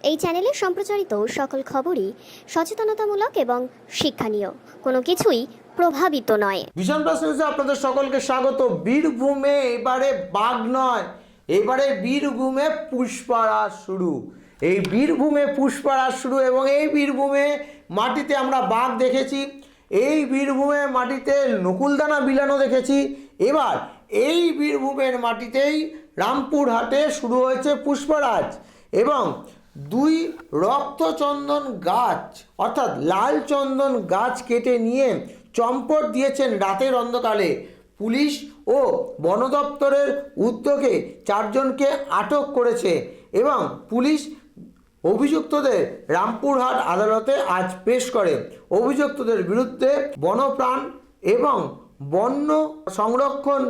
এই চ্যানেলে সম্প্রচারিত সকল খবরই সচেতনতামূলক এবং শিক্ষণীয়, কোনো কিছুই প্রভাবিত নয়। ভীষণ প্রশ্ন আপনাদের সকলকে স্বাগত। বীরভূমে এবারে বাঘ নয়, এবারে বীরভূমে পুষ্পারাজ শুরু। এই বীরভূমে পুষ্পারাজ শুরু এবং এই বীরভূমে মাটিতে আমরা বাঘ দেখেছি, এই বীরভূমের মাটিতে নকুলদানা বিলানো দেখেছি। এবার এই বীরভূমের মাটিতেই রামপুরহাটে শুরু হয়েছে পুষ্পারাজ এবং দুই রক্তচন্দন গাছ অর্থাৎ লাল চন্দন গাছ কেটে নিয়ে চম্পট দিয়েছেন রাতের অন্ধকারে। পুলিশ ও বন দপ্তরের উদ্যোগে 4 জনকে আটক করেছে এবং পুলিশ অভিযুক্তদের রামপুরহাট আদালতে আজ পেশ করে। অভিযুক্তদের বিরুদ্ধে বন্যপ্রাণ এবং বন্য সংরক্ষণ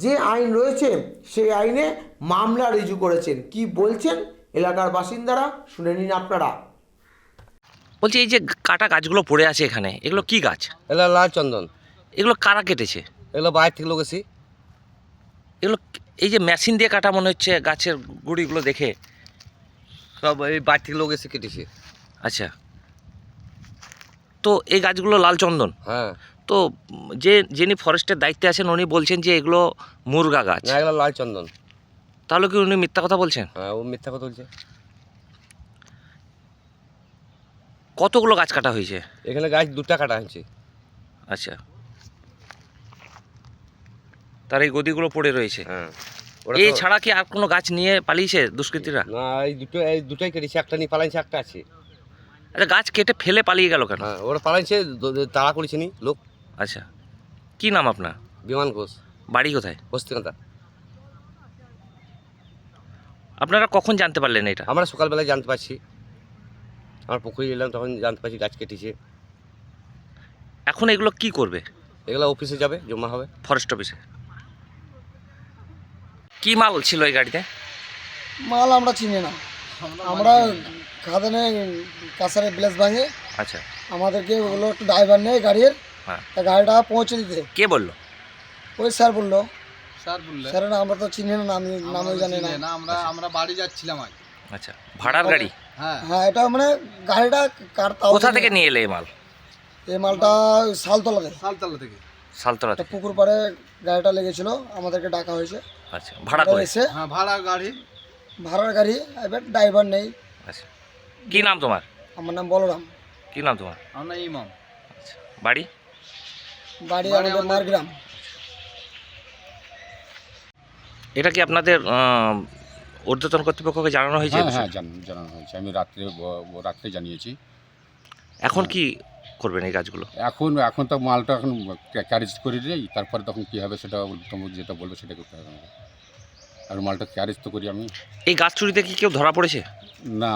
যে আইন রয়েছে সেই আইনে মামলা রুজু করেছেন। কি বলছেন এলাকার বাসিন্দারা শুনে নিন আপনারা। বলছি, এই যে কাটা গাছগুলো পড়ে আছে এখানে, এগুলো কি গাছ? এগুলো লাল চন্দন। এগুলো কারা কেটেছে? এগুলো বাইরে থেকে লোক এসি। এগুলো এই যে মেশিন দিয়ে কাটা মনে হচ্ছে, গাছের গুঁড়িগুলো দেখে। সব এই বাইরে থেকে লোক এসে কেটেছে। আচ্ছা, তো এই গাছগুলো লাল চন্দন। হ্যাঁ, তো যিনি ফরেস্টের দায়িত্বে আছেন উনি বলছেন যে এগুলো মুরগা গাছ। না এগুলো লাল চন্দন। তাহলে কি উনি মিথ্যা কথা বলছেন? হ্যাঁ, ও মিথ্যা কথা বলছে। কতগুলো গাছ কাটা হয়েছে এখানে গাছ 2টা কাটা হয়েছে। আচ্ছা, তার এই গদিগুলো পড়ে রয়েছে। হ্যাঁ, এই ছাড়া কি আর কোনো গাছ নিয়ে পালিয়েছে দুষ্কৃতীরা? না, এই দুটোই কেটেছে। একটা নিয়ে পালাইছে, একটা আছে। আচ্ছা, গাছ কেটে ফেলে পালিয়ে গেল কেন? হ্যাঁ, ওরা পালাইছে, তাড়া করেছে নি লোক। আচ্ছা, কি নাম আপনার? বিমান ঘোষ। বাড়ি কোথায়? বস্তিকান্তা। আপনারা কখন জানতে পারলেন এটা? আমরা সকালবেলায় জানতে পারছি, আমার পুকুরে এলাম তখন জানতে পারছি গাছ কেটেছে। এখন এগুলো কি করবে? এগুলো অফিসে যাবে, জমা হবে ফরেস্ট অফিসে। কি মাল ছিল এই গাড়িতে? মাল আমরা চিনি না, আমরা খাদানে কাছারে ব্লেস ভাঙে। আচ্ছা, আমাদেরকে ওগুলো একটু ড্রাইভার নেই গাড়ির, হ্যাঁ, তা গাড়িটা পৌঁছে দিতে। কে বললো? ওই স্যার বললো। স্যার না, আমরা তো চিনি না, আমি নামও জানি না। আমরা বাড়ি যাচ্ছিলাম আজ। আচ্ছা, ভাড়ার গাড়ি? হ্যাঁ, হ্যাঁ, এটা মানে গাড়িটা কোথা থেকে নিয়ে এলে এই মাল? এই মালটা শালতলাতে, সালতলা থেকে। সালতলা একটা থেকে। পুকুর পাড়ে গাড়িটা লেগেছিল, আমাদেরকে ডাকা হয়েছে। আচ্ছা, ভাড়া করে? এসে হ্যাঁ, ভাড়া গাড়ি। ভাড়ার গাড়ি, এবার ড্রাইভার নেই। আচ্ছা, কি নাম তোমার? আমার নাম বলরাম। কি নাম তোমার? আমরা ইমাম। আচ্ছা, বাড়ি? বাড়ি আমাদের মারগ্রাম। এটা কি আপনাদের ঊর্ধ্বতন কর্তৃপক্ষকে জানানো হয়েছে? হ্যাঁ, জানানো হয়েছে। আমি রাত্রে জানিয়েছি। এখন কি করবেন এই গাছগুলো? এখন তো মালটা এখন ক্যারেজ করে দিই, তারপরে তখন কী হবে সেটা তোমরা যেটা বলবে সেটা করতে হবে আমাকে। আর মালটা ক্যারেজ তো করি আমি। এই গাছ চুরিতে কি কেউ ধরা পড়েছে? না,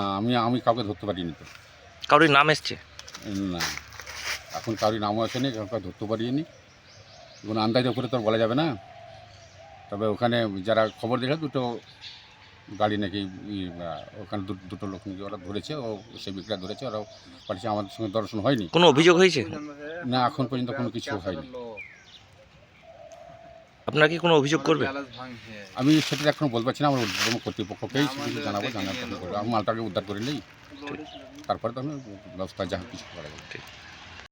আমি কাউকে ধরতে পারিনি তো। কারোর নাম এসছে? না, এখন কারোর নামও আসেনি, কাউকে ধরতে পারিনি। কোনো আন্দাজের উপরে তো আর বলা যাবে না। তবে ওখানে যারা খবর দিয়েছে, 2টো গাড়ি নাকি ওখানে দুটো লোক নাকি ওরা ধরেছে, ও সেই বিক্রেতা ধরেছে, ওরাও পাঠিয়েছে। আমাদের সঙ্গে দর্শন হয়নি। কোনো অভিযোগ হয়েছে? না, এখন পর্যন্ত কোনো কিছু হয়নি। আপনারা কি কোনো অভিযোগ করবে? আমি সেটা এখনো বলতে পারছি না। আমার ঊর্ধ্বতন কর্তৃপক্ষকেই কিছু জানাবো, জানার পরে করবো। আমি মালটাকে উদ্ধার করে নিই, তারপরে তো আমি ব্যবস্থা যা কিছু করা যাবে। ঠিক।